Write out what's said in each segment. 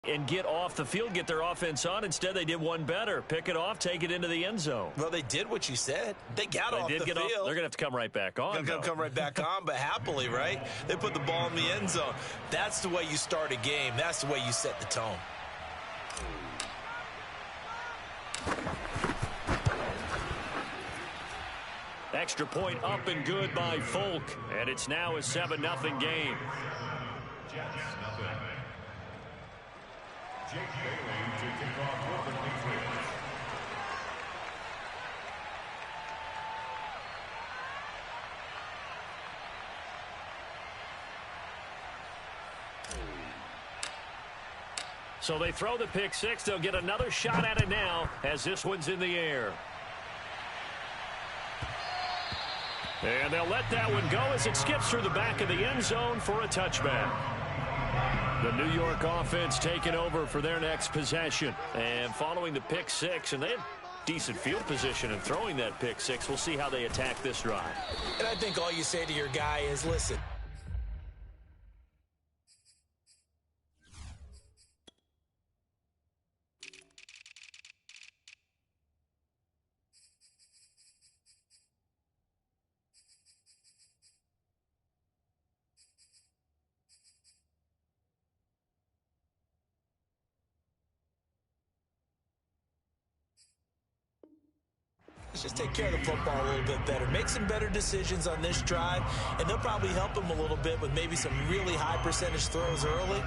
and get off the field, get their offense on. Instead, they did one better. Pick it off, take it into the end zone. Well, they did what you said. They got off the field. They're going to have to come right back on. They're going to come right back on, but happily, right? They put the ball in the end zone. That's the way you start a game. That's the way you set the tone. Extra point up and good by Folk, and it's now a 7-0 game. Jake Bailey to kick off for the Patriots. So they throw the pick six. They'll get another shot at it now as this one's in the air. And they'll let that one go as it skips through the back of the end zone for a touchback. The New York offense taking over for their next possession. And following the pick six, and they have decent field position and throwing that pick six. We'll see how they attack this drive. And I think all you say to your guy is, listen, just take care of the football a little bit better. Make some better decisions on this drive, and they'll probably help him a little bit with maybe some really high percentage throws early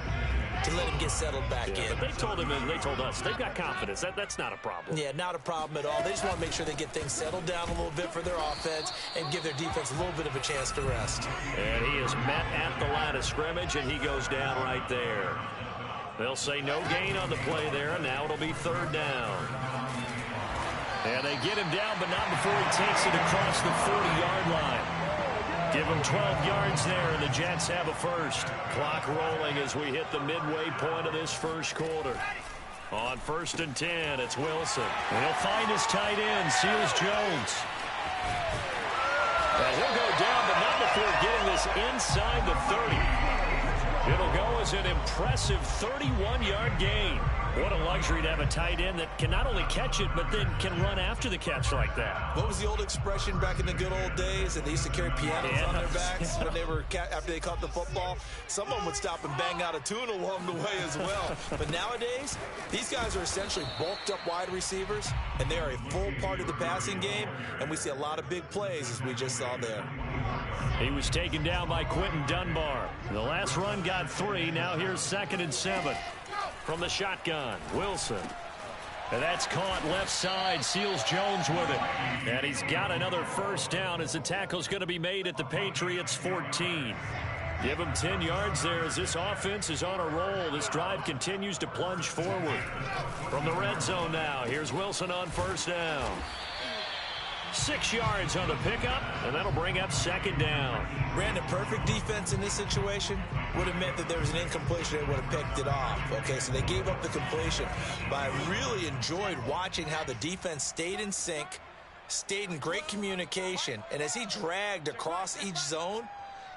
to let him get settled back in. But they told him and they told us they've got confidence. That's not a problem. Yeah, not a problem at all. They just want to make sure they get things settled down a little bit for their offense and give their defense a little bit of a chance to rest. And he is met at the line of scrimmage, and he goes down right there. They'll say no gain on the play there, and now it'll be third down. And they get him down, but not before he takes it across the 40-yard line. Give him 12 yards there, and the Jets have a first. Clock rolling as we hit the midway point of this first quarter. On 1st and 10, it's Wilson. And he'll find his tight end, Seals Jones. And he'll go down, but not before getting this inside the 30. It'll go as an impressive 31-yard gain. What a luxury to have a tight end that can not only catch it, but then can run after the catch like that. What was the old expression back in the good old days that they used to carry pianos on their backs when they were after they caught the football? Someone would stop and bang out a tune along the way as well. But nowadays, these guys are essentially bulked up wide receivers, and they are a full part of the passing game, and we see a lot of big plays as we just saw there. He was taken down by Quentin Dunbar. The last run got 3. Now here's 2nd and 7. From the shotgun, Wilson. And that's caught left side. Seals Jones with it. And he's got another first down as the tackle's going to be made at the Patriots 14. Give him 10 yards there as this offense is on a roll. This drive continues to plunge forward. From the red zone now, here's Wilson on first down. 6 yards on the pickup, and that'll bring up 2nd down. Brandon, perfect defense in this situation would have meant that there was an incompletion. They would have picked it off. Okay, so they gave up the completion. But I really enjoyed watching how the defense stayed in sync, stayed in great communication, and as he dragged across each zone,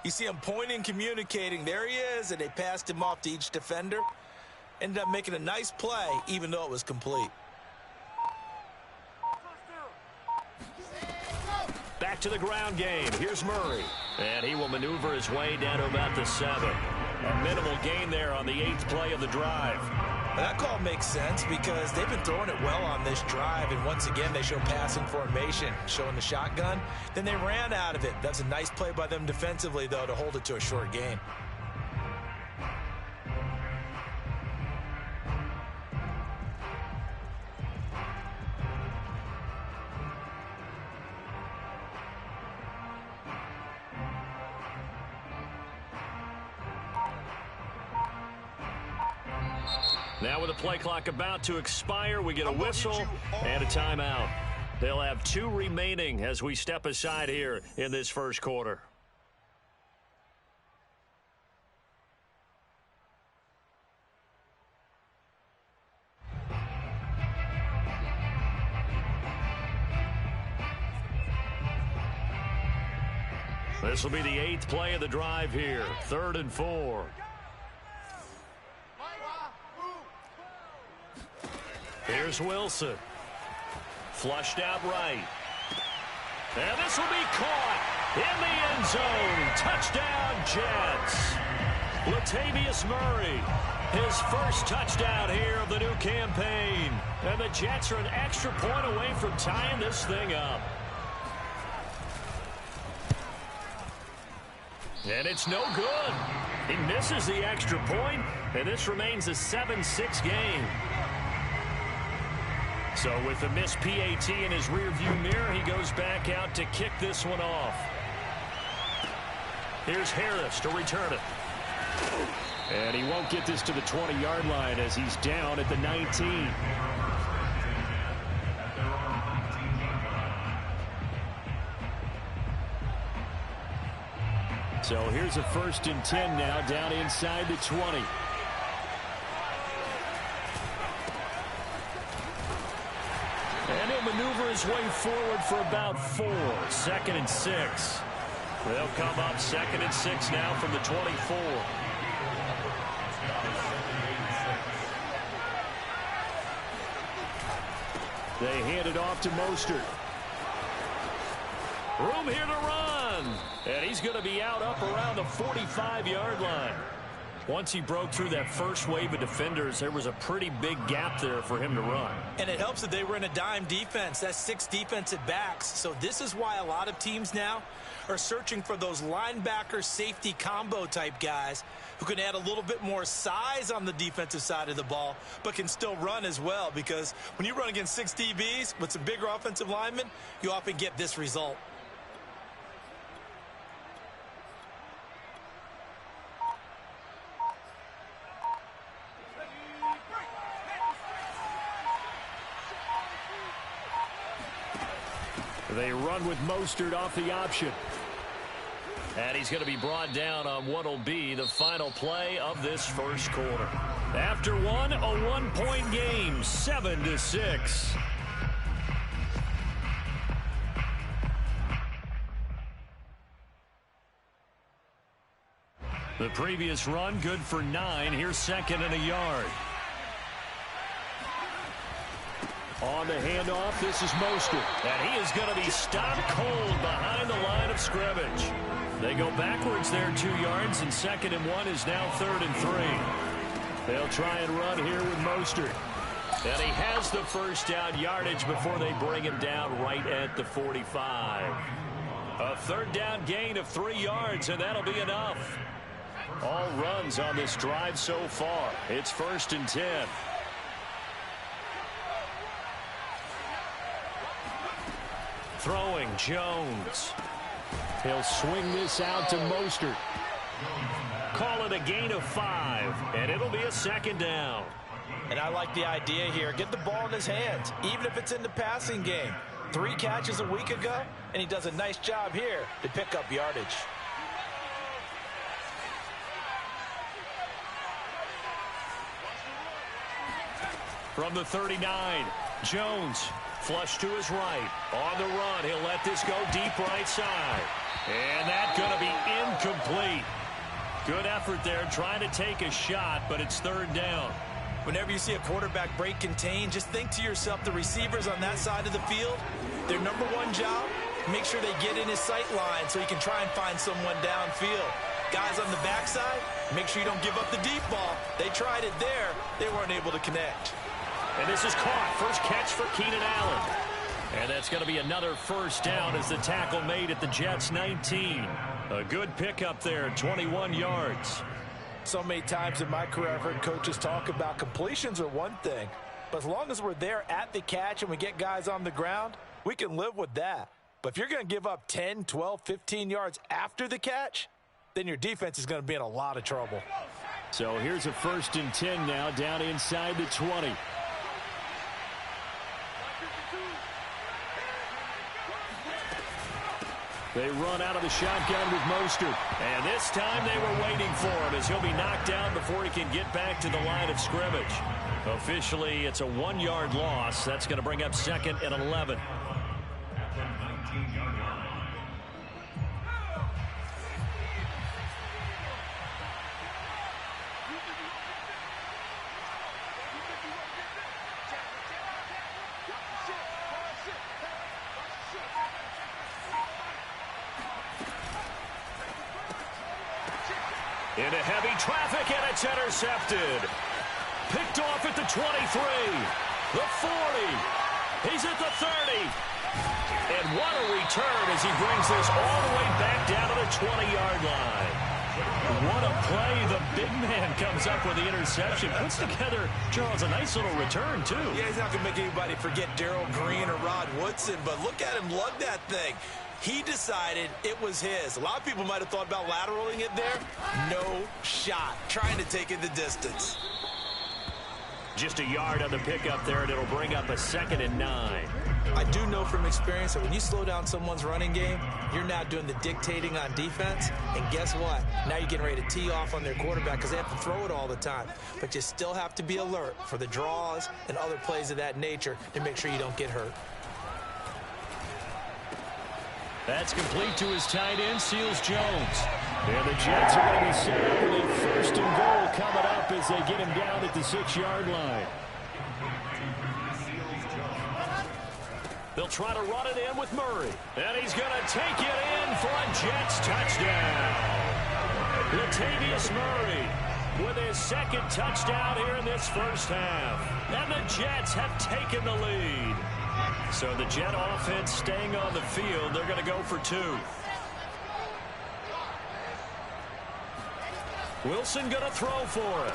you see him pointing, communicating. There he is, and they passed him off to each defender. Ended up making a nice play, even though it was complete. Back to the ground game. Here's Murray. And he will maneuver his way down to about the 7. A minimal gain there on the 8th play of the drive. And that call makes sense because they've been throwing it well on this drive. And once again, they show passing formation, showing the shotgun. Then they ran out of it. That's a nice play by them defensively, though, to hold it to a short gain. Now with the play clock about to expire, we get a whistle and a timeout. They'll have 2 remaining as we step aside here in this first quarter. This will be the 8th play of the drive here. 3rd and 4. Here's Wilson. Flushed out right. And this will be caught in the end zone. Touchdown, Jets. Latavius Murray, his first touchdown here of the new campaign. And the Jets are an extra point away from tying this thing up. And it's no good. He misses the extra point, and this remains a 7-6 game. So with the missed PAT in his rearview mirror, he goes back out to kick this one off. Here's Harris to return it. And he won't get this to the 20-yard line as he's down at the 19. So here's a 1st and 10 now down inside the 20. And he'll maneuver his way forward for about 4. 2nd and 6. They'll come up 2nd and 6 now from the 24. They hand it off to Mostert. Room here to run. And he's going to be out up around the 45-yard line. Once he broke through that first wave of defenders, there was a pretty big gap there for him to run. And it helps that they were in a dime defense. That's 6 defensive backs. So this is why a lot of teams now are searching for those linebacker safety combo type guys who can add a little bit more size on the defensive side of the ball, but can still run as well. Because when you run against 6 DBs with some bigger offensive linemen, you often get this result. They run with Mostert off the option. And he's going to be brought down on what will be the final play of this first quarter. After one, a 1-point game, 7-6. The previous run, good for 9. Here's 2nd and a yard. On the handoff, this is Mostert. And he is going to be stopped cold behind the line of scrimmage. They go backwards there 2 yards, and 2nd and 1 is now 3rd and 3. They'll try and run here with Mostert. And he has the first down yardage before they bring him down right at the 45. A 3rd down gain of 3 yards, and that'll be enough. All runs on this drive so far. It's 1st and 10. Throwing Jones. He'll swing this out to Mostert. Call it a gain of 5, and it'll be a 2nd down. And I like the idea here. Get the ball in his hands, even if it's in the passing game. 3 catches a week ago, and he does a nice job here to pick up yardage. From the 39, Jones. Flush to his right. On the run, he'll let this go deep right side. And that's going to be incomplete. Good effort there trying to take a shot, but it's 3rd down. Whenever you see a quarterback break contain, just think to yourself, the receivers on that side of the field, their number 1 job, make sure they get in his sight line so he can try and find someone downfield. Guys on the backside, make sure you don't give up the deep ball. They tried it there. They weren't able to connect. And this is caught. First catch for Keenan Allen. And that's going to be another 1st down as the tackle made at the Jets' 19. A good pickup there, 21 yards. So many times in my career I've heard coaches talk about completions are one thing, but as long as we're there at the catch and we get guys on the ground, we can live with that. But if you're going to give up 10, 12, 15 yards after the catch, then your defense is going to be in a lot of trouble. So here's a 1st and 10 now down inside the 20. They run out of the shotgun with Mostert. And this time they were waiting for him as he'll be knocked down before he can get back to the line of scrimmage. Officially, it's a 1-yard loss. That's going to bring up 2nd and 11. Into heavy traffic, and it's intercepted. Picked off at the 23, the 40. He's at the 30. And what a return as he brings this all the way back down to the 20-yard line. What a play. The big man comes up with the interception. Puts together, Charles, a nice little return, too. Yeah, he's not going to make anybody forget Darrell Green or Rod Woodson, but look at him lug that thing. He decided it was his. A lot of people might have thought about lateraling it there. No shot. Trying to take it the distance. Just a yard on the pickup there, and it'll bring up a 2nd and 9. I do know from experience that when you slow down someone's running game, you're now doing the dictating on defense. And guess what? Now you're getting ready to tee off on their quarterback because they have to throw it all the time. But you still have to be alert for the draws and other plays of that nature to make sure you don't get hurt. That's complete to his tight end, Seals Jones. And the Jets are going to be set up with a 1st and goal coming up as they get him down at the 6-yard line. They'll try to run it in with Murray. And he's going to take it in for a Jets touchdown. Latavius Murray with his 2nd touchdown here in this first half. And the Jets have taken the lead. So the Jet offense staying on the field. They're going to go for 2. Wilson going to throw for it.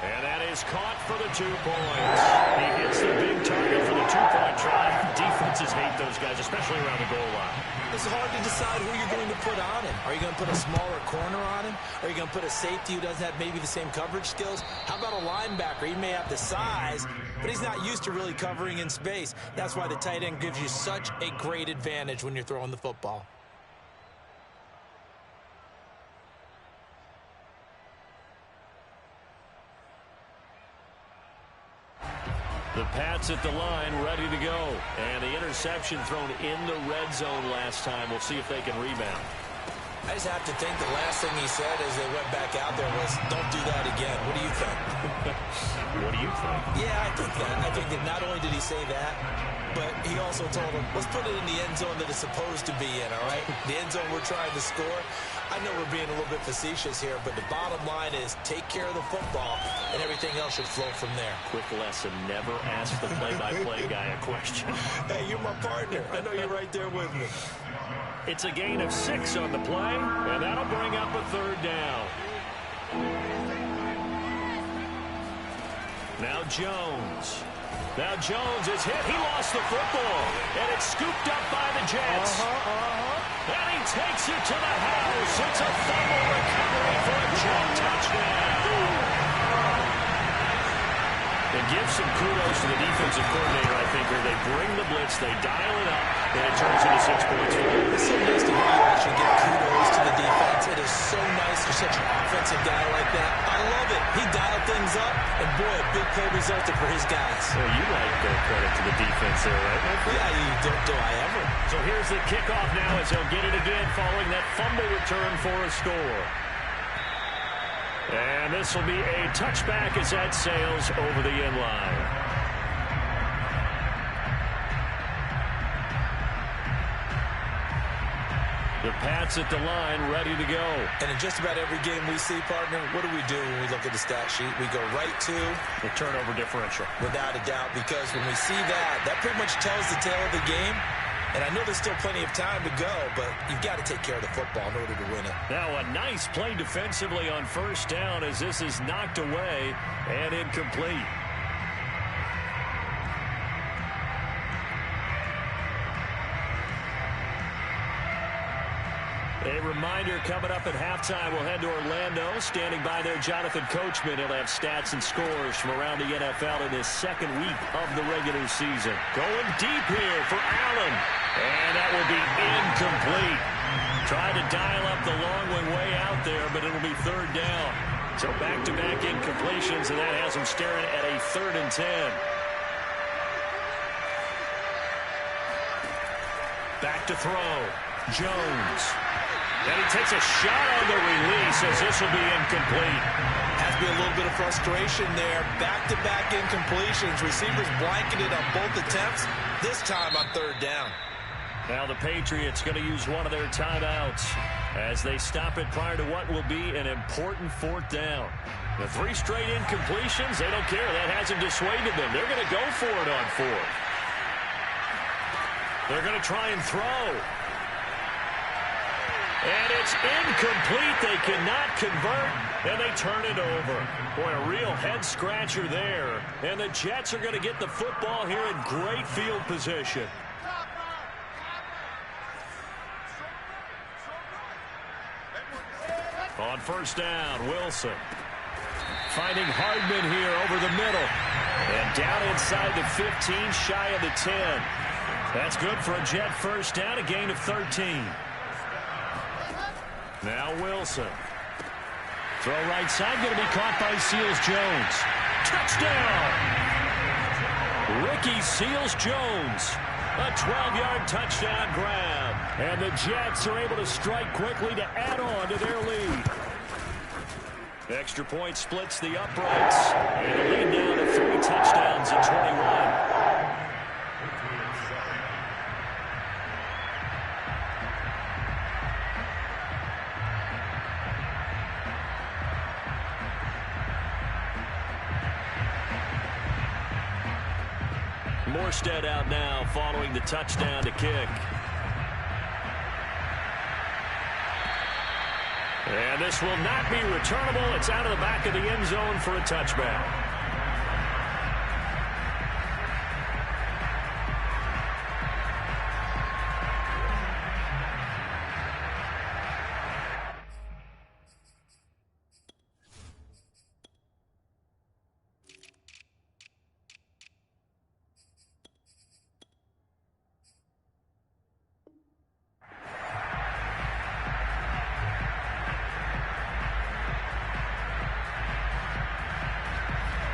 And that is caught for the 2 points. He hits the big target for the 2-point try. Defenses hate those guys, especially around the goal line. It's hard to decide who you're going to put on him. Are you going to put a smaller corner on him? Are you going to put a safety who doesn't have maybe the same coverage skills? How about a linebacker? He may have the size, but he's not used to really covering in space. That's why the tight end gives you such a great advantage when you're throwing the football. The Pats at the line, ready to go. And the interception thrown in the red zone last time. We'll see if they can rebound. I just have to think the last thing he said as they went back out there was, don't do that again. What do you think? What do you think? Yeah, I think that. I think that not only did he say that, but he also told them, let's put it in the end zone that it's supposed to be in, all right? The end zone we're trying to score. I know we're being a little bit facetious here, but the bottom line is take care of the football, and everything else should flow from there. Quick lesson, never ask the play-by-play guy a question. Hey, you're my partner. I know you're right there with me. It's a gain of 6 on the play, and that'll bring up a 3rd down. Now Jones. Now Jones is hit. He lost the football, and it's scooped up by the Jets. And he takes it to the house. It's a fumble recovery for a Jet touchdown. And give some kudos to the defensive coordinator, I think, here. They bring the blitz, they dial it up, and it turns into 6 points. It's so nice to hear you actually give kudos to the defense. It is so nice for such an offensive guy like that. I love it. He dialed things up, and boy, a big play resulted for his guys. Well, you like credit to the defense there, right? Yeah, do I ever. So here's the kickoff now as he'll get it again following that fumble return for a score. And this will be a touchback as that sails over the end line. The Pats at the line, ready to go. And in just about every game we see, partner, what do we do when we look at the stat sheet? We go right to the turnover differential. Without a doubt, because when we see that, that pretty much tells the tale of the game. And I know there's still plenty of time to go, but you've got to take care of the football in order to win it. Now a nice play defensively on 1st down as this is knocked away and incomplete. A reminder coming up at halftime, we'll head to Orlando. Standing by there, Jonathan Coachman. He'll have stats and scores from around the NFL in this 2nd week of the regular season. Going deep here for Allen. And that will be incomplete. Trying to dial up the long one way out there, but it'll be 3rd down. So back-to-back incompletions, and that has him staring at a 3rd and 10. Back to throw. Jones. And he takes a shot on the release as this will be incomplete. Has to be a little bit of frustration there. Back-to-back incompletions. Receivers blanketed on both attempts. This time on 3rd down. Now the Patriots going to use one of their timeouts. as they stop it prior to what will be an important 4th down. The 3 straight incompletions, they don't care. That hasn't dissuaded them. They're going to go for it on 4th. They're going to try and throw. And it's incomplete. They cannot convert, and they turn it over. Boy, a real head-scratcher there. And the Jets are going to get the football here in great field position. On 1st down, Wilson. Finding Hardman here over the middle. And down inside the 15, shy of the 10. That's good for a Jet 1st down, a gain of 13. Now Wilson. Throw right side, going to be caught by Seals-Jones. Touchdown! Ricky Seals-Jones. A 12-yard touchdown grab. And the Jets are able to strike quickly to add on to their lead. Extra point splits the uprights. And a lead down to 3 touchdowns at 21. Morstead out now following the touchdown to kick. And this will not be returnable. It's out of the back of the end zone for a touchback.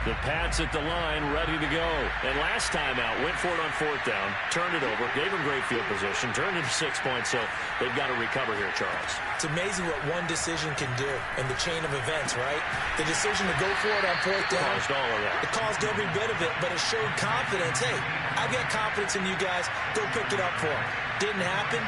The Pats at the line, ready to go. And last time out, went for it on 4th down, turned it over, gave them great field position, turned it to 6 points, so they've got to recover here, Charles. It's amazing what one decision can do in the chain of events, right? The decision to go for it on 4th down. Caused all of that. It caused every bit of it, but it showed confidence. Hey, I've got confidence in you guys. Go pick it up for them. Didn't happen.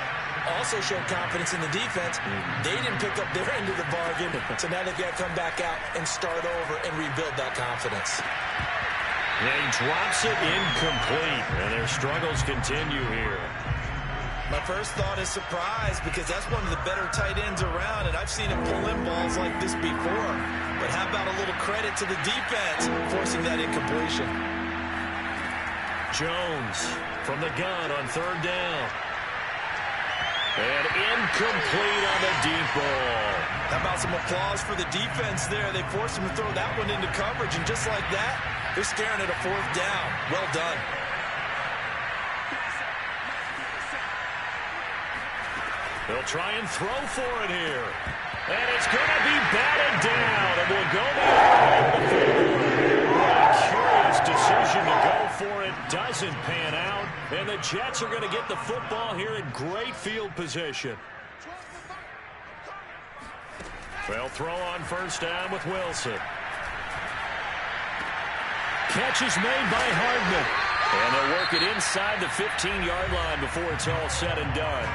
Also showed confidence in the defense. They didn't pick up their end of the bargain, so now they've got to come back out and start over and rebuild that confidence. And he drops it incomplete, and their struggles continue here. My first thought is surprise, because that's one of the better tight ends around, and I've seen him pull in balls like this before. But how about a little credit to the defense forcing that incompletion? Jones from the gun on 3rd down. And incomplete on the deep ball. How about some applause for the defense there? They forced him to throw that one into coverage, and just like that, they're staring at a 4th down. Well done. They'll try and throw for it here. And it's going to be batted down, and will go behind. A curious decision to go for it. Doesn't pan out. And the Jets are going to get the football here in great field position. They'll throw on 1st down with Wilson. Catch is made by Hardman. And they'll work it inside the 15-yard line before it's all said and done.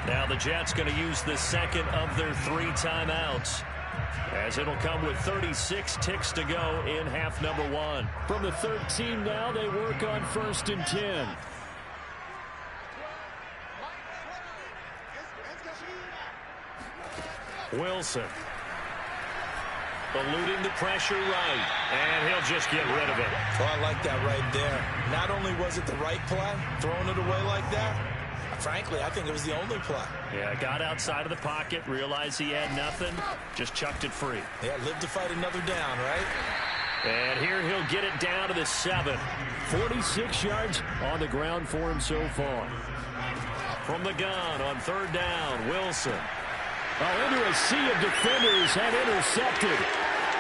Now the Jets going to use the second of their 3 timeouts, as it'll come with 36 ticks to go in half number 1. From the 13 now, they work on 1st and 10. Wilson. Eluding the pressure right. And he'll just get rid of it. Oh, I like that right there. Not only was it the right play, throwing it away like that, frankly, I think it was the only play. Yeah, got outside of the pocket, realized he had nothing, just chucked it free. Yeah, lived to fight another down, right? And here he'll get it down to the 7. 46 yards on the ground for him so far. From the gun on 3rd down, Wilson. Into a sea of defenders and intercepted.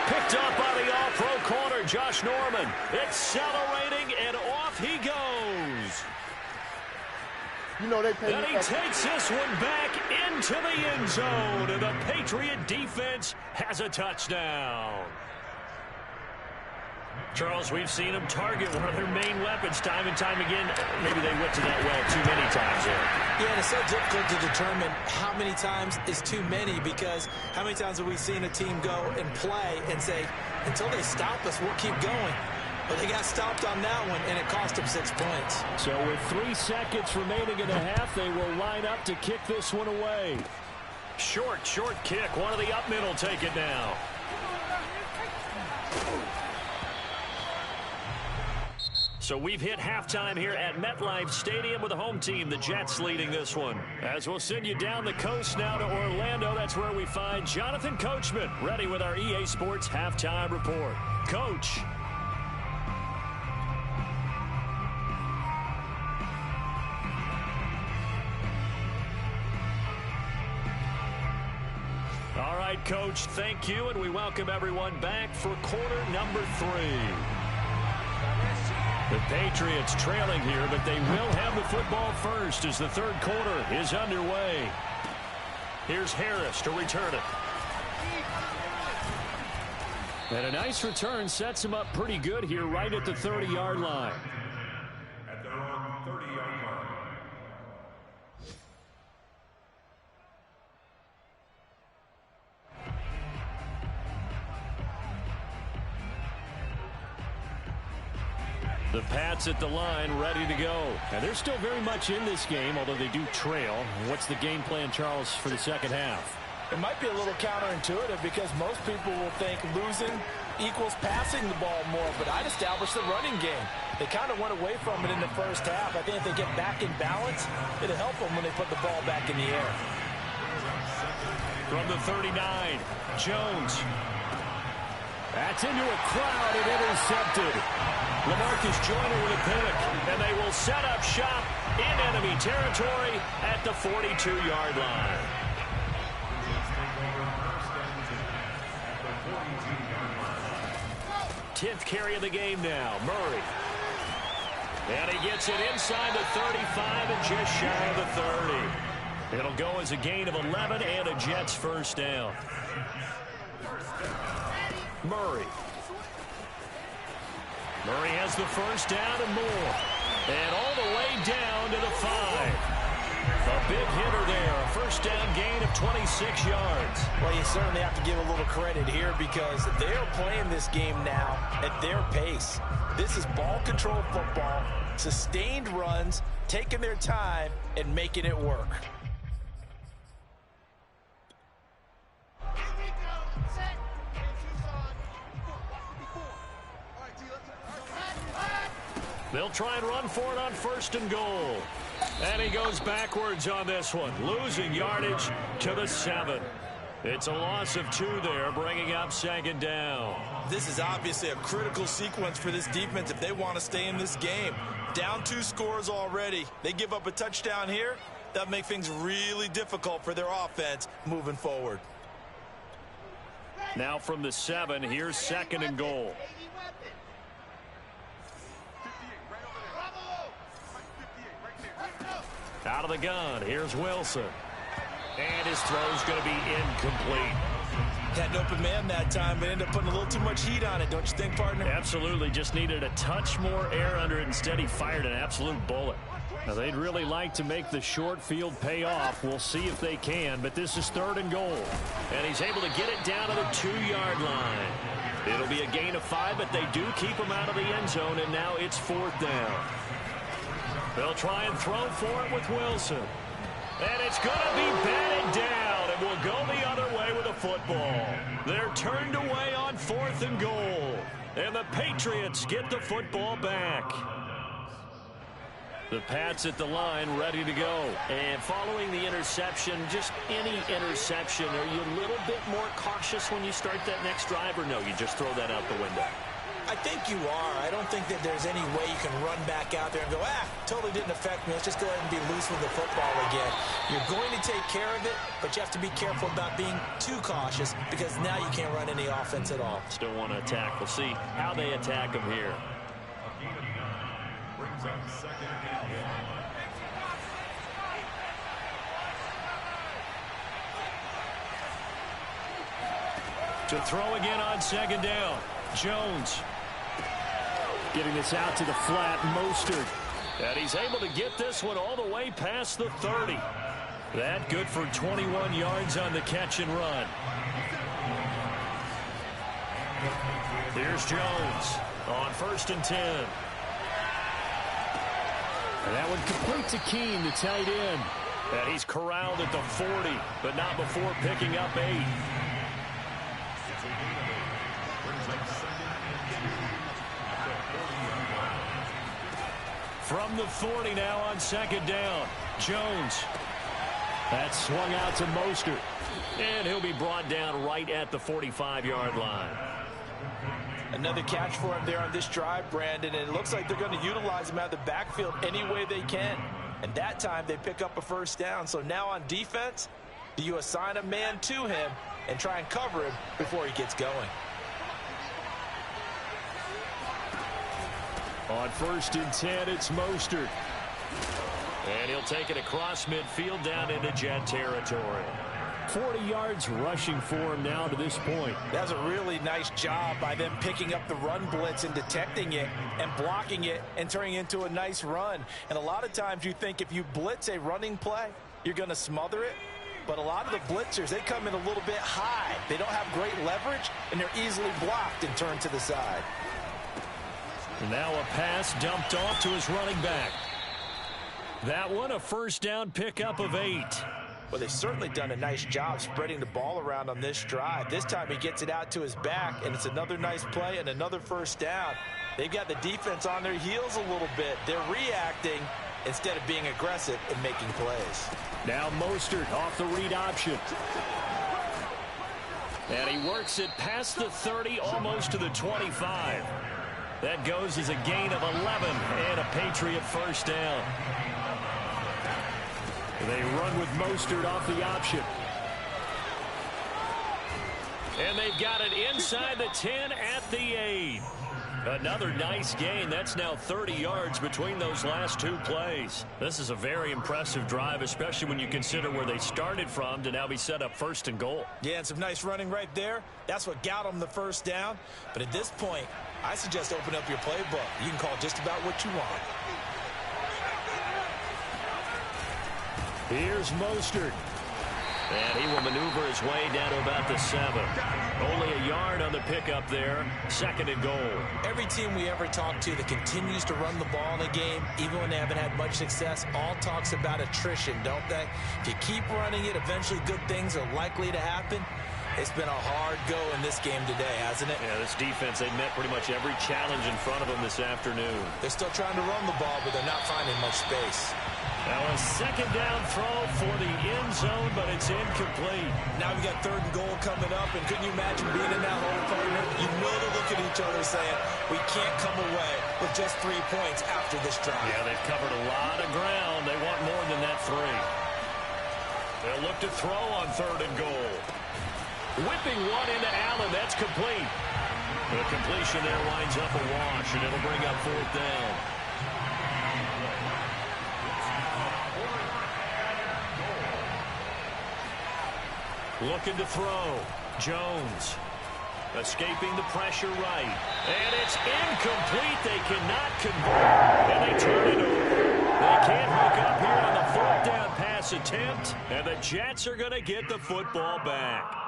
Picked up by the all-pro corner, Josh Norman. Accelerating, and off he goes. You know they pay. And he takes this one back into the end zone, and the Patriot defense has a touchdown. Charles, we've seen them target one of their main weapons time and time again. Maybe they went to that well too many times there. Yeah, and it's so difficult to determine how many times is too many, because how many times have we seen a team go and play and say, until they stop us, we'll keep going. But they got stopped on that one, and it cost them 6 points. So with 3 seconds remaining in the half, they will line up to kick this one away. Short kick. One of the up middle take it now. So we've hit halftime here at MetLife Stadium with the home team, the Jets, leading this one. As we'll send you down the coast now to Orlando, that's where we find Jonathan Coachman, ready with our EA Sports halftime report. Coach. All right, Coach, thank you, and we welcome everyone back for quarter number 3. The Patriots trailing here, but they will have the football first as the third quarter is underway. Here's Harris to return it. And a nice return sets him up pretty good here right at the 30-yard line. At their own 30-yard line. The Pats at the line, ready to go. And they're still very much in this game, although they do trail. What's the game plan, Charles, for the second half? It might be a little counterintuitive because most people will think losing equals passing the ball more, but I'd establish the running game. They kind of went away from it in the first half. I think if they get back in balance, it'll help them when they put the ball back in the air. From the 39, Jones. That's into a crowd and intercepted. LaMarcus Joyner with a pick, and they will set up shop in enemy territory at the 42-yard line. 10th carry of the game now, Murray. And he gets it inside the 35 and just shy of the 30. It'll go as a gain of 11 and a Jets first down. Murray. Murray has the first down and more. And all the way down to the 5. A big hitter there. A first down gain of 26 yards. Well, you certainly have to give a little credit here because they're playing this game now at their pace. This is ball control football, sustained runs, taking their time, and making it work. They'll try and run for it on first and goal. And he goes backwards on this one, losing yardage to the 7. It's a loss of 2 there, bringing up second down. This is obviously a critical sequence for this defense if they want to stay in this game. Down 2 scores already. They give up a touchdown here. That'll make things really difficult for their offense moving forward. Now from the 7, here's second and goal. Out of the gun, here's Wilson. And his throw's going to be incomplete. Had an open man that time, but ended up putting a little too much heat on it, don't you think, partner? Absolutely, just needed a touch more air under it. Instead, he fired an absolute bullet. Now, they'd really like to make the short field pay off. We'll see if they can, but this is third and goal. And he's able to get it down to the 2-yard line. It'll be a gain of 5, but they do keep him out of the end zone, and now it's 4th down. They'll try and throw for it with Wilson. And it's going to be batted down, and will go the other way with a football. They're turned away on 4th and goal. And the Patriots get the football back. The Pats at the line, ready to go. And following the interception, just any interception, are you a little bit more cautious when you start that next drive, or no, you just throw that out the window? I think you are. I don't think that there's any way you can run back out there and go, totally didn't affect me. Let's just go ahead and be loose with the football again. You're going to take care of it, but you have to be careful about being too cautious because now you can't run any offense at all. Still want to attack. We'll see how they attack them here. Brings up second and goal. To throw again on second down. Jones. Getting this out to the flat, Mostert. And he's able to get this one all the way past the 30. That good for 21 yards on the catch and run. Here's Jones on 1st and 10. And that one complete to Keene, the tight end. And he's corralled at the 40, but not before picking up 8. From the 40 now on 2nd down. Jones. That's swung out to Mostert. And he'll be brought down right at the 45-yard line. Another catch for him there on this drive, Brandon, and it looks like they're going to utilize him out of the backfield any way they can. And that time they pick up a 1st down. So now on defense, do you assign a man to him and try and cover him before he gets going? On 1st and 10, it's Mostert. And he'll take it across midfield down into Jet territory. 40 yards rushing for him now to this point. That's a really nice job by them picking up the run blitz and detecting it and blocking it and turning it into a nice run. And a lot of times you think if you blitz a running play, you're going to smother it. But a lot of the blitzers, they come in a little bit high. They don't have great leverage, and they're easily blocked and turned to the side. And now a pass dumped off to his running back. That one a 1st down pickup of 8. Well, they've certainly done a nice job spreading the ball around on this drive. This time he gets it out to his back, and it's another nice play and another 1st down. They've got the defense on their heels a little bit. They're reacting instead of being aggressive and making plays. Now Mostert off the read option. And he works it past the 30, almost to the 25. That goes as a gain of 11 and a Patriot 1st down. They run with Mostert off the option. And they've got it inside the 10 at the 8. Another nice gain. That's now 30 yards between those last 2 plays. This is a very impressive drive, especially when you consider where they started from to now be set up 1st and goal. Yeah, and some nice running right there. That's what got them the 1st down. But at this point, I suggest open up your playbook. You can call just about what you want. Here's Mostert. And he will maneuver his way down to about the 7. Only a yard on the pickup there. 2nd and goal. Every team we ever talk to that continues to run the ball in a game, even when they haven't had much success, all talks about attrition, don't they? If you keep running it, eventually good things are likely to happen. It's been a hard go in this game today, hasn't it? Yeah, this defense, they met pretty much every challenge in front of them this afternoon. They're still trying to run the ball, but they're not finding much space. Now a 2nd down throw for the end zone, but it's incomplete. Now we got 3rd and goal coming up, and couldn't you imagine being in that hole, partner? You know to look at each other saying, we can't come away with just 3 points after this drive. Yeah, they've covered a lot of ground. They want more than that 3. They'll look to throw on 3rd and goal. Whipping one into Allen. That's complete. The completion there winds up a wash, and it'll bring up 4th down. Looking to throw. Jones. Escaping the pressure right. And it's incomplete. They cannot convert. And they turn it over. They can't hook up here on the 4th down pass attempt. And the Jets are going to get the football back.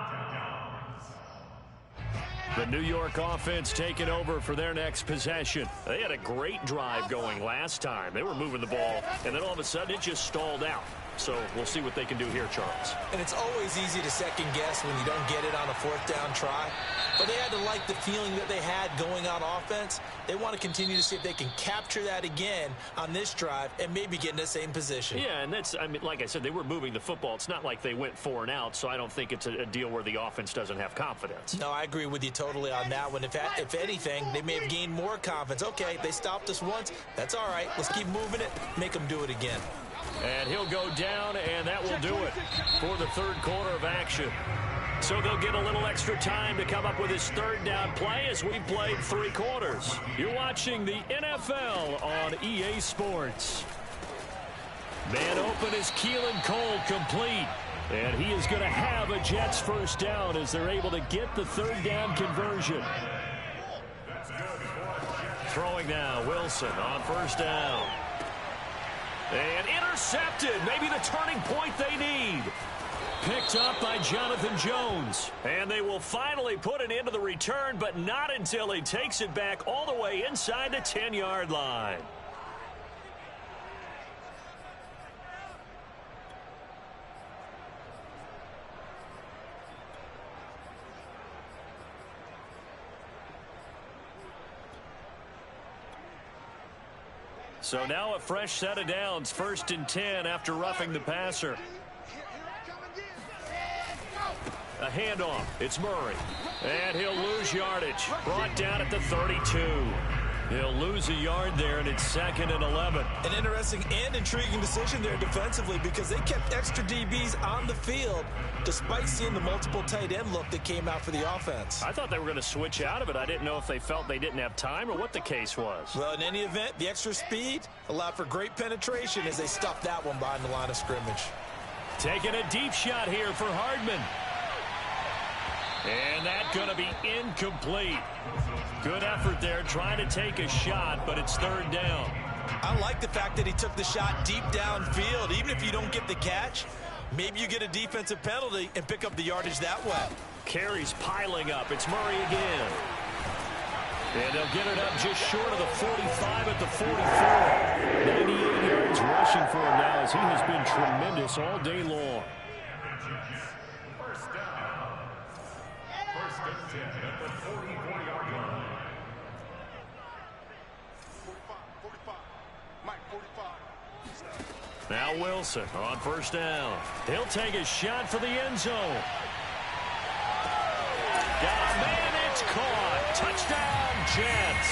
The New York offense taking over for their next possession. They had a great drive going last time. They were moving the ball, and then all of a sudden it just stalled out. So we'll see what they can do here, Charles. And it's always easy to second guess when you don't get it on a 4th down try. But they had to like the feeling that they had going on offense. They want to continue to see if they can capture that again on this drive and maybe get in the same position. Yeah, and that's, I mean, like I said, they were moving the football. It's not like they went 4 and out, so I don't think it's a deal where the offense doesn't have confidence. No, I agree with you totally on that one. If anything, they may have gained more confidence. Okay, they stopped us once. That's all right. Let's keep moving it. Make them do it again. And he'll go down, and that will do it for the 3rd quarter of action. So they'll get a little extra time to come up with his 3rd down play as we've played 3 quarters. You're watching the NFL on EA Sports. Man open is Keelan Cole, complete. And he is going to have a Jets 1st down as they're able to get the 3rd down conversion. Throwing now, Wilson on first down. And intercepted. Maybe the turning point they need. Picked up by Jonathan Jones. And they will finally put an end to the return, but not until he takes it back all the way inside the 10-yard line. So now a fresh set of downs, 1st and 10 after roughing the passer. A handoff. It's Murray. And he'll lose yardage. Brought down at the 32. He'll lose a yard there, and it's 2nd and 11. An interesting and intriguing decision there defensively because they kept extra DBs on the field despite seeing the multiple tight end look that came out for the offense. I thought they were going to switch out of it. I didn't know if they felt they didn't have time or what the case was. Well, in any event, the extra speed allowed for great penetration as they stuffed that one behind the line of scrimmage. Taking a deep shot here for Hardman. And that's going to be incomplete. Good effort there trying to take a shot, but it's 3rd down. I like the fact that he took the shot deep downfield. Even if you don't get the catch, maybe you get a defensive penalty and pick up the yardage that way. Carries piling up. It's Murray again. And they'll get it up just short of the 45 at the 44. 98 yards rushing for him now as he has been tremendous all day long. First down. 1st and 10 at the 44-yard line. 45. Mike, 45. Now Wilson on first down. He'll take a shot for the end zone. Got a man, it's caught. Touchdown, Jets.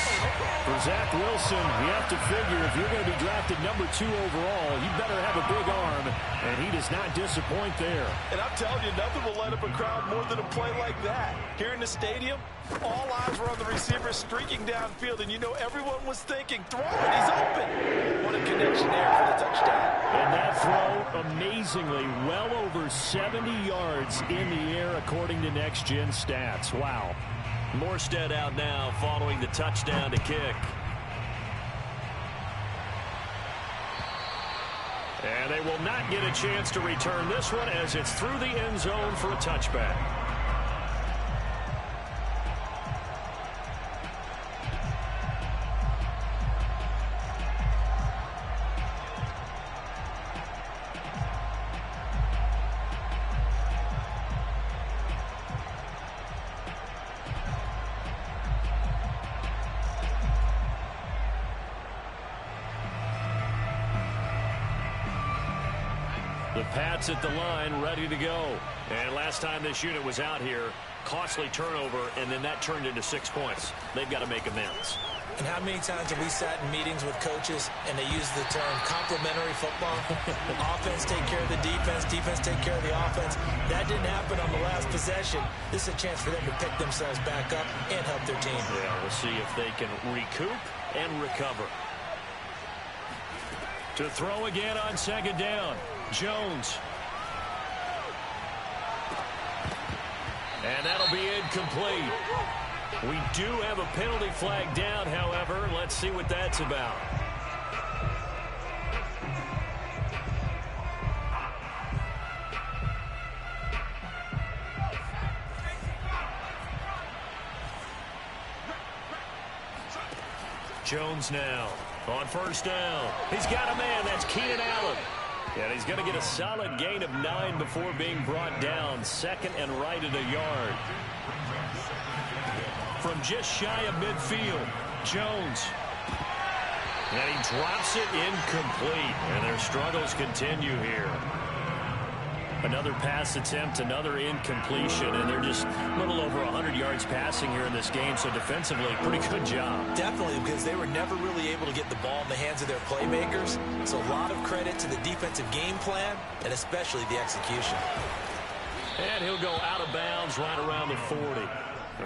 For Zach Wilson, you have to figure if you're going to be drafted number 2 overall, you better have a big arm, and he does not disappoint there. And I'm telling you, nothing will light up a crowd more than a play like that. Here in the stadium, all eyes were on the receiver streaking downfield, and you know everyone was thinking, throw it, he's open. What a connection there for the touchdown. And that throw, amazingly, well over 70 yards in the air, according to Next Gen Stats. Wow. Morstead out now following the touchdown to kick. And they will not get a chance to return this one as it's through the end zone for a touchback. The Pats at the line, ready to go. And last time this unit was out here, costly turnover, and then that turned into 6 points. They've got to make amends. And how many times have we sat in meetings with coaches and they use the term complementary football? Offense take care of the defense, defense take care of the offense. That didn't happen on the last possession. This is a chance for them to pick themselves back up and help their team. Yeah, we'll see if they can recoup and recover. To throw again on 2nd down, Jones. And that'll be incomplete. We do have a penalty flag down, however. Let's see what that's about. Jones now on first down. He's got a man. That's Keenan Allen. And he's going to get a solid gain of 9 before being brought down. 2nd and right at a yard. From just shy of midfield, Jones. And he drops it incomplete. And their struggles continue here. Another pass attempt, another incompletion, and they're just a little over 100 yards passing here in this game, so defensively, pretty good job. Definitely, because they were never really able to get the ball in the hands of their playmakers, so a lot of credit to the defensive game plan, and especially the execution. And he'll go out of bounds right around the 40.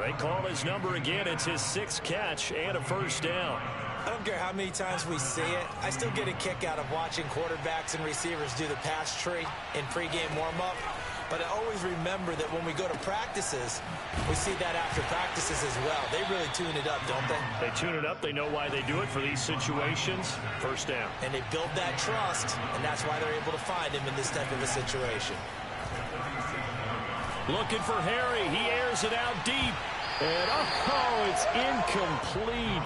They call his number again. It's his 6th catch and a first down. I don't care how many times we see it. I still get a kick out of watching quarterbacks and receivers do the pass tree in pregame warm-up. But I always remember that when we go to practices, we see that after practices as well. They really tune it up, don't they? They tune it up. They know why they do it for these situations. First down. And they build that trust, and that's why they're able to find him in this type of a situation. Looking for Harry. He airs it out deep. And, oh, it's incomplete.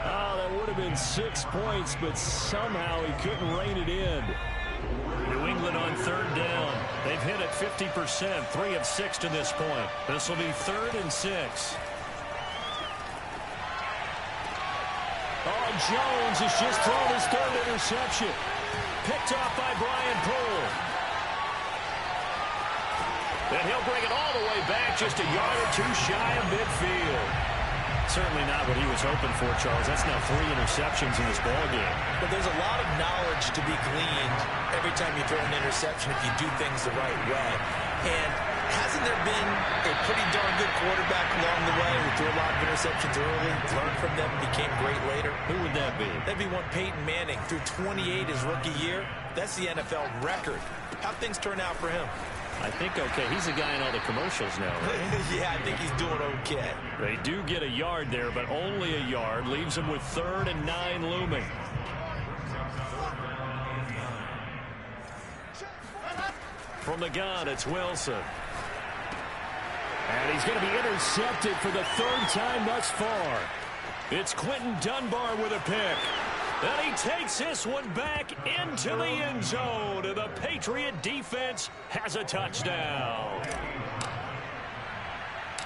Oh, that would have been 6 points, but somehow he couldn't rein it in. New England on third down. They've hit it 50%, 3 of 6 to this point. This will be 3rd and 6. Oh, Jones has just thrown his 3rd interception. Picked off by Brian Poole. And he'll bring it all the way back, just a yard or 2 shy of midfield. Certainly not what he was hoping for, Charles. That's now 3 interceptions in this ballgame. But there's a lot of knowledge to be gleaned every time you throw an interception if you do things the right way. And hasn't there been a pretty darn good quarterback along the way who threw a lot of interceptions early, learned from them, and became great later? Who would that be? That'd be one Peyton Manning. Threw 28 his rookie year. That's the NFL record. How'd things turn out for him? I think okay. He's the guy in all the commercials now, right? Yeah, I think he's doing okay. They do get a yard there, but only a yard. Leaves them with 3rd and 9 looming. From the gun, it's Wilson. And he's going to be intercepted for the 3rd time thus far. It's Quinton Dunbar with a pick. And he takes this one back into the end zone. And the Patriot defense has a touchdown.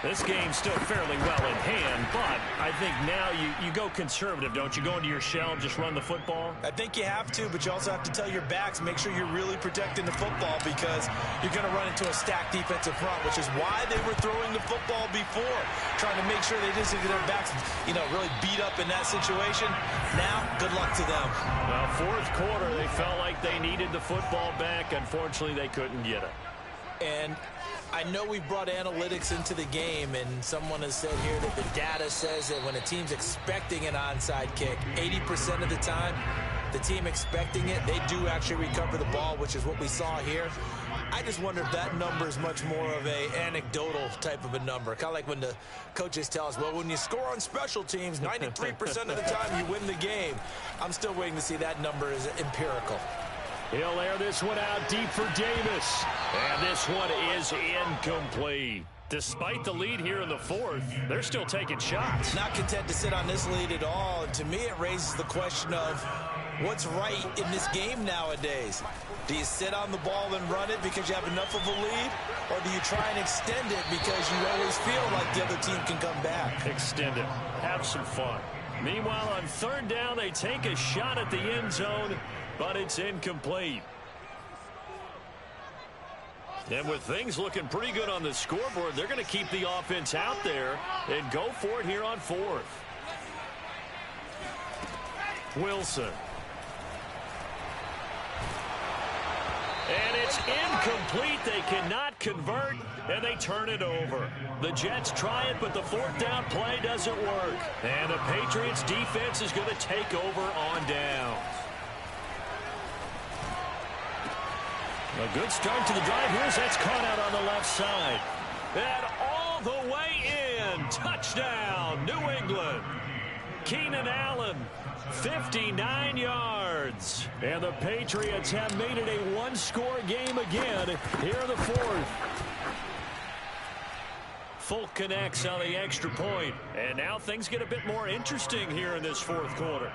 This game's still fairly well in hand, but I think now you go conservative, don't you? Go into your shell and just run the football? I think you have to, but you also have to tell your backs, make sure you're really protecting the football because you're going to run into a stacked defensive front, which is why they were throwing the football before, trying to make sure they didn't get their backs, really beat up in that situation. Now, good luck to them. Well, 4th quarter, they felt like they needed the football back. Unfortunately, they couldn't get it. And I know we brought analytics into the game, and someone has said here that the data says that when a team's expecting an onside kick, 80% of the time, the team expecting it, they do actually recover the ball, which is what we saw here. I just wonder if that number is much more of a anecdotal type of a number. Kind of like when the coaches tell us, well, when you score on special teams, 93% of the time you win the game. I'm still waiting to see that number is empirical. He'll air this one out deep for Davis. And this one is incomplete. Despite the lead here in the 4th, they're still taking shots. Not content to sit on this lead at all. And to me, it raises the question of what's right in this game nowadays. Do you sit on the ball and run it because you have enough of a lead? Or do you try and extend it because you always feel like the other team can come back? Extend it. Have some fun. Meanwhile, on 3rd down, they take a shot at the end zone, but it's incomplete. And with things looking pretty good on the scoreboard, they're going to keep the offense out there and go for it here on 4th. Wilson. And it's incomplete. They cannot convert, and they turn it over. The Jets try it, but the 4th down play doesn't work. And the Patriots defense is going to take over on downs. A good start to the drive. Here's that's caught out on the left side. And all the way in. Touchdown, New England. Keenan Allen, 59 yards. And the Patriots have made it a one-score game again here in the 4th. Folk connects on the extra point. And now things get a bit more interesting here in this 4th quarter.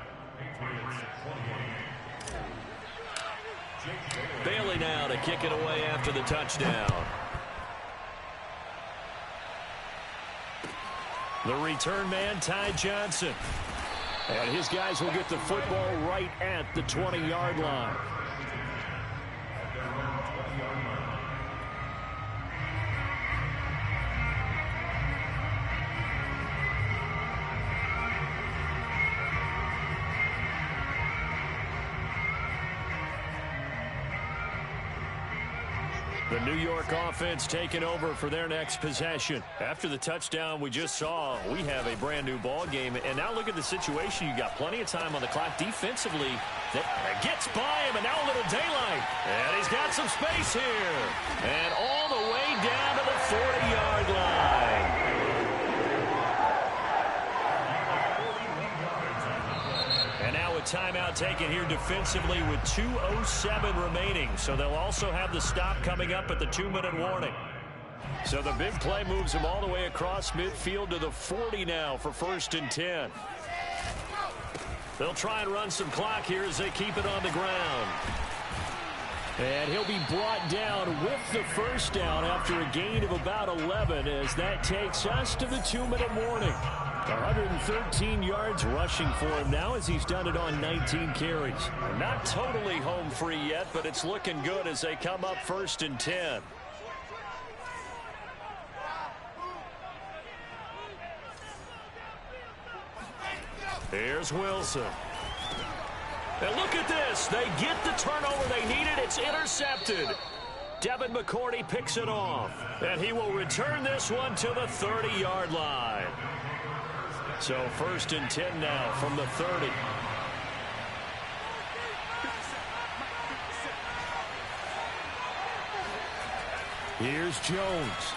Bailey now to kick it away after the touchdown. The return man, Ty Johnson. And his guys will get the football right at the 20-yard line. The New York offense taking over for their next possession. After the touchdown we just saw, we have a brand new ball game. And now look at the situation. You got plenty of time on the clock defensively. That gets by him, and now a little daylight. And he's got some space here. And all the way down to the 40-yard line. And now a timeout taken here defensively with 2:07 remaining. So they'll also have the stop coming up at the 2-minute warning. So the big play moves them all the way across midfield to the 40 now for 1st and 10. They'll try and run some clock here as they keep it on the ground. And he'll be brought down with the first down after a gain of about 11 as that takes us to the 2-minute warning. 113 yards rushing for him now as he's done it on 19 carries. Not totally home free yet, but it's looking good as they come up 1st and 10. Here's Wilson. And look at this. They get the turnover they needed. It's intercepted. Devin McCourty picks it off. And he will return this one to the 30-yard line. So 1st and 10 now from the 30. Here's Jones.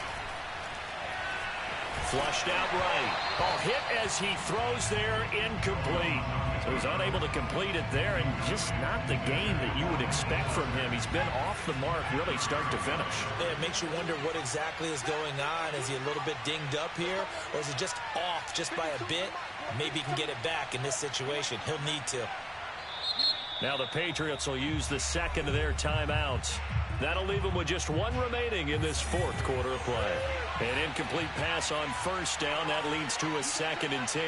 Flushed out right. Oh, hit as he throws there, incomplete. So he's unable to complete it there, and just not the game that you would expect from him. He's been off the mark really start to finish. Yeah, it makes you wonder what exactly is going on. Is he a little bit dinged up here, or is he just off just by a bit? Maybe he can get it back in this situation. He'll need to. Now the Patriots will use the second of their timeouts. That'll leave them with just one remaining in this 4th quarter of play. An incomplete pass on 1st down. That leads to a 2nd and 10.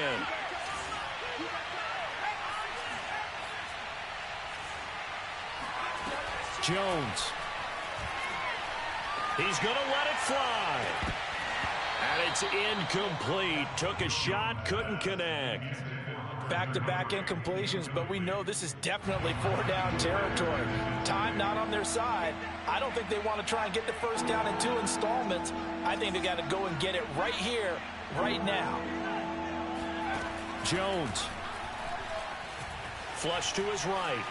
Jones. He's going to let it fly. And it's incomplete. Took a shot, couldn't connect. Back-to-back incompletions, but we know this is definitely 4-down territory. Time not on their side. I don't think they want to try and get the first down in 2 installments. I think they got to go and get it right here, right now. Jones. Flush to his right.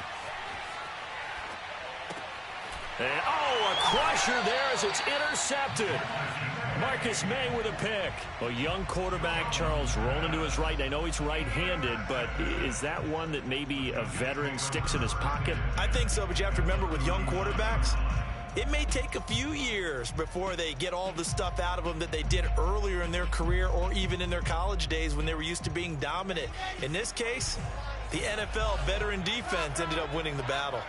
And, oh, a crusher there as it's intercepted. Marcus May with a pick. A young quarterback, Charles, rolling to his right. I know he's right-handed, but is that one that maybe a veteran sticks in his pocket? I think so, but you have to remember with young quarterbacks, it may take a few years before they get all the stuff out of them that they did earlier in their career or even in their college days when they were used to being dominant. In this case, the NFL veteran defense ended up winning the battle.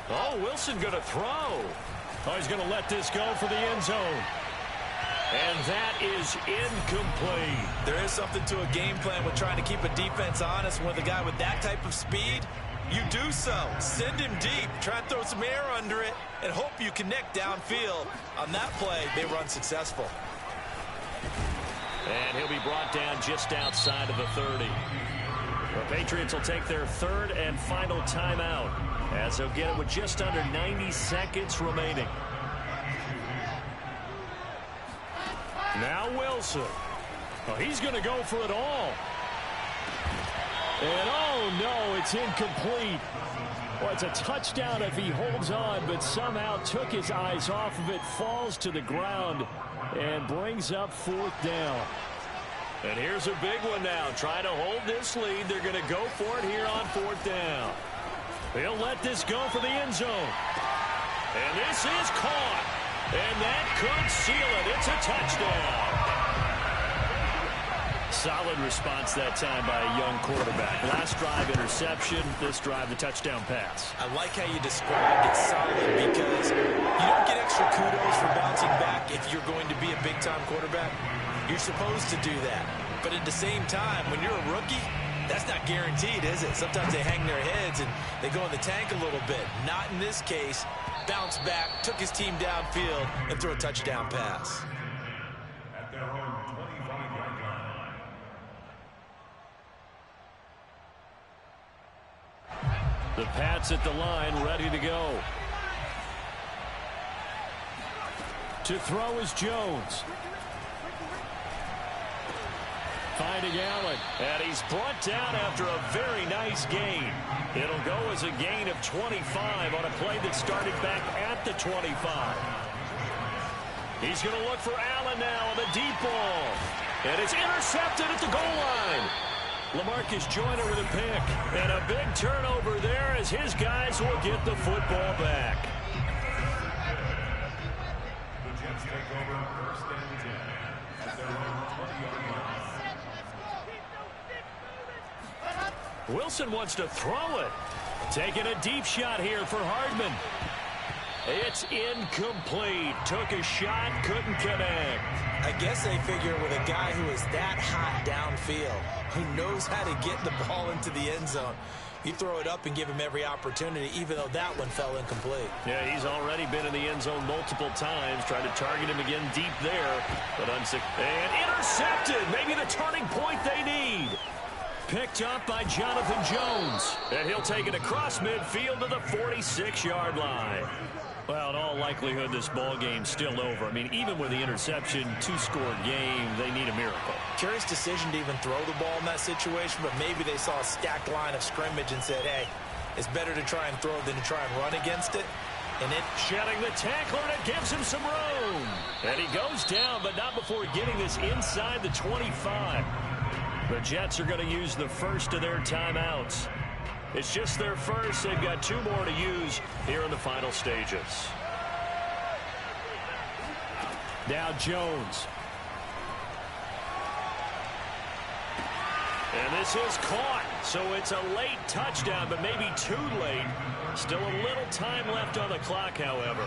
Oh, Wilson going to throw. Oh, he's going to let this go for the end zone. And that is incomplete. There is something to a game plan with trying to keep a defense honest. With a guy with that type of speed, you do so. Send him deep. Try and throw some air under it and hope you connect downfield. On that play, they were unsuccessful. And he'll be brought down just outside of the 30. The Patriots will take their 3rd and final timeout as they'll get it with just under 90 seconds remaining. Now Wilson. Oh, he's going to go for it all. And oh no, it's incomplete. Well, it's a touchdown if he holds on, but somehow took his eyes off of it, falls to the ground, and brings up 4th down. And here's a big one now. Trying to hold this lead. They're going to go for it here on 4th down. They'll let this go for the end zone. And this is caught. And that could seal it. It's a touchdown. Solid response that time by a young quarterback. Last drive, interception. This drive, the touchdown pass. I like how you described it, solid, because you don't get extra kudos for bouncing back if you're going to be a big-time quarterback. You're supposed to do that. But at the same time, when you're a rookie, that's not guaranteed, is it? Sometimes they hang their heads and they go in the tank a little bit. Not in this case. Bounce back, took his team downfield, and threw a touchdown pass. At their own 25-yard line. 1 The Pats at the line, ready to go. To throw is Jones. Finding Allen. And he's brought down after a very nice gain. It'll go as a gain of 25 on a play that started back at the 25. He's going to look for Allen now on the deep ball. And it's intercepted at the goal line. LaMarcus Joyner with a pick. And a big turnover there as his guys will get the football back. The Jets take over first and 10 at their own 20-yard line. Wilson wants to throw it. Taking a deep shot here for Hardman. It's incomplete. Took a shot, couldn't connect. I guess they figure with a guy who is that hot downfield, who knows how to get the ball into the end zone, you throw it up and give him every opportunity, even though that one fell incomplete. Yeah, he's already been in the end zone multiple times. Tried to target him again deep there, but and intercepted. Maybe the turning point they need. Picked up by Jonathan Jones. And he'll take it across midfield to the 46-yard line. Well, in all likelihood, this ball game's still over. I mean, even with the interception, two-score game, they need a miracle. Curious decision to even throw the ball in that situation, but maybe they saw a stacked line of scrimmage and said, hey, it's better to try and throw than to try and run against it. And it shedding the tackler, and it gives him some room. And he goes down, but not before getting this inside the 25. The Jets are going to use the first of their timeouts. It's just their first. They've got two more to use here in the final stages. Now Jones. And this is caught. So it's a late touchdown, but maybe too late. Still a little time left on the clock, however.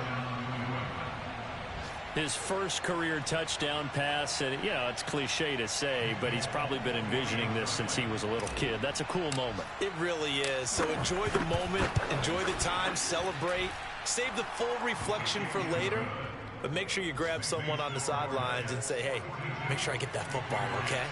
His first career touchdown pass, and you know, it's cliche to say, but he's probably been envisioning this since he was a little kid. That's a cool moment. It really is. So enjoy the moment, enjoy the time, celebrate, save the full reflection for later, but make sure you grab someone on the sidelines and say, hey, make sure I get that football, okay?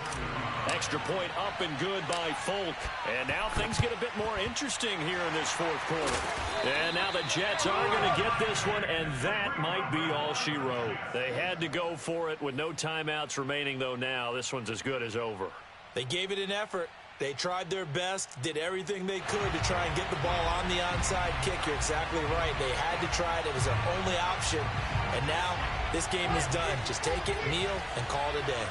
Extra point up and good by Folk. And now things get a bit more interesting here in this fourth quarter. And now the Jets are going to get this one, and that might be all she wrote. They had to go for it with no timeouts remaining, though now this one's as good as over. They gave it an effort. They tried their best, did everything they could to try and get the ball on the onside kick. You're exactly right. They had to try it. It was their only option. And now this game is done. Just take it, kneel, and call it a day.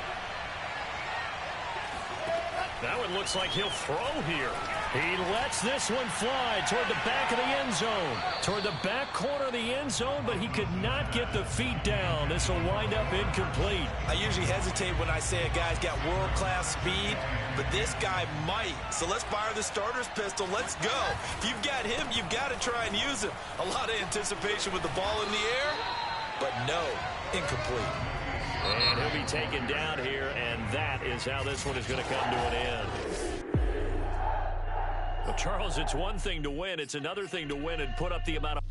That one looks like he'll throw here. He lets this one fly toward the back of the end zone. Toward the back corner of the end zone, but he could not get the feet down. This will wind up incomplete. I usually hesitate when I say a guy's got world-class speed, but this guy might. So let's fire the starter's pistol. Let's go. If you've got him, you've got to try and use him. A lot of anticipation with the ball in the air, but no, incomplete. And he'll be taken down here, and that is how this one is going to come to an end. Well, Charles, it's one thing to win. It's another thing to win and put up the amount of